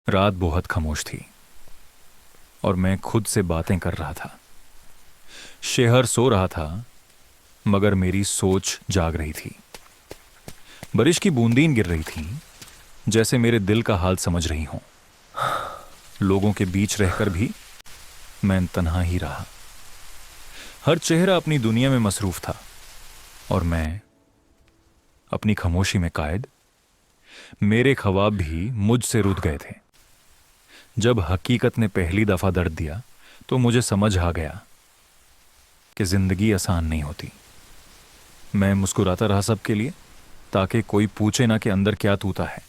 रात बहुत खामोश थी और मैं खुद से बातें कर रहा था। शहर सो रहा था मगर मेरी सोच जाग रही थी। बारिश की बूंदें गिर रही थीं, जैसे मेरे दिल का हाल समझ रही हों। लोगों के बीच रहकर भी मैं तन्हा ही रहा। हर चेहरा अपनी दुनिया में मसरूफ था और मैं अपनी खामोशी में कायद। मेरे ख्वाब भी मुझसे रुठ गए थे। जब हकीकत ने पहली दफा दर्द दिया तो मुझे समझ आ गया कि जिंदगी आसान नहीं होती। मैं मुस्कुराता रहा सबके लिए ताकि कोई पूछे ना कि अंदर क्या तूता है,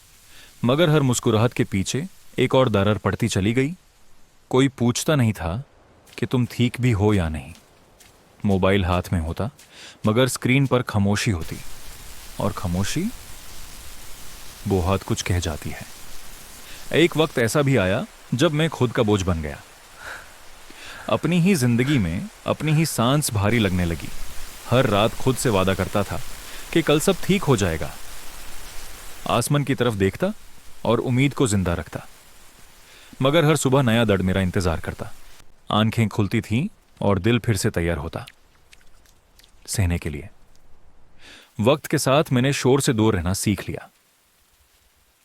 मगर हर मुस्कुराहट के पीछे एक और दरार पड़ती चली गई। कोई पूछता नहीं था कि तुम ठीक भी हो या नहीं। मोबाइल हाथ में होता मगर स्क्रीन पर खामोशी होती, और खामोशी बहुत कुछ कह जाती है। एक वक्त ऐसा भी आया जब मैं खुद का बोझ बन गया। अपनी ही जिंदगी में अपनी ही सांस भारी लगने लगी। हर रात खुद से वादा करता था कि कल सब ठीक हो जाएगा। आसमान की तरफ देखता और उम्मीद को जिंदा रखता, मगर हर सुबह नया दर्द मेरा इंतजार करता। आंखें खुलती थीं और दिल फिर से तैयार होता सहने के लिए। वक्त के साथ मैंने शोर से दूर रहना सीख लिया,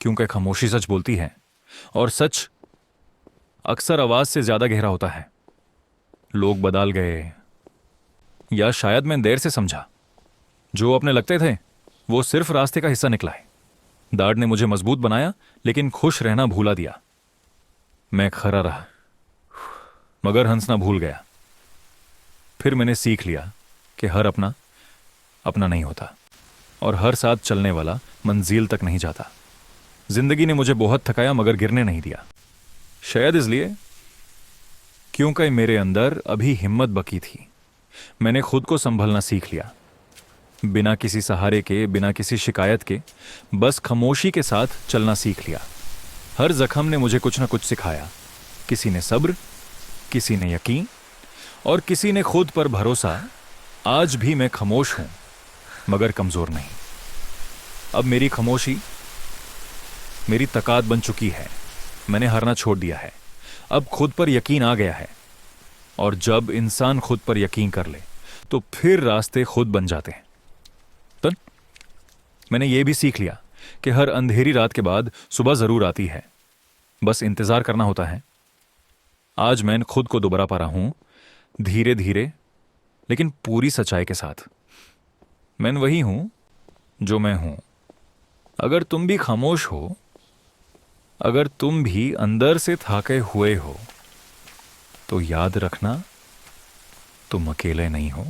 क्योंकि खामोशी सच बोलती है और सच अक्सर आवाज से ज्यादा गहरा होता है। लोग बदल गए, या शायद मैं देर से समझा। जो अपने लगते थे वो सिर्फ रास्ते का हिस्सा निकला है। दर्द ने मुझे मजबूत बनाया लेकिन खुश रहना भूला दिया। मैं खरा रहा मगर हंसना भूल गया। फिर मैंने सीख लिया कि हर अपना अपना नहीं होता और हर साथ चलने वाला मंजिल तक नहीं जाता। जिंदगी ने मुझे बहुत थकाया मगर गिरने नहीं दिया। शायद इसलिए क्योंकि मेरे अंदर अभी हिम्मत बकी थी। मैंने खुद को संभलना सीख लिया, बिना किसी सहारे के, बिना किसी शिकायत के, बस खामोशी के साथ चलना सीख लिया। हर जख्म ने मुझे कुछ ना कुछ सिखाया। किसी ने सब्र, किसी ने यकीन और किसी ने खुद पर भरोसा। आज भी मैं खामोश हूं मगर कमजोर नहीं। अब मेरी खामोशी मेरी ताकत बन चुकी है। मैंने हारना छोड़ दिया है। अब खुद पर यकीन आ गया है, और जब इंसान खुद पर यकीन कर ले तो फिर रास्ते खुद बन जाते हैं। तो मैंने यह भी सीख लिया कि हर अंधेरी रात के बाद सुबह जरूर आती है, बस इंतजार करना होता है। आज मैं खुद को दोबारा पा रहा हूं, धीरे धीरे लेकिन पूरी सच्चाई के साथ। मैं वही हूं जो मैं हूं। अगर तुम भी खामोश हो, अगर तुम भी अंदर से थके हुए हो, तो याद रखना तुम अकेले नहीं हो।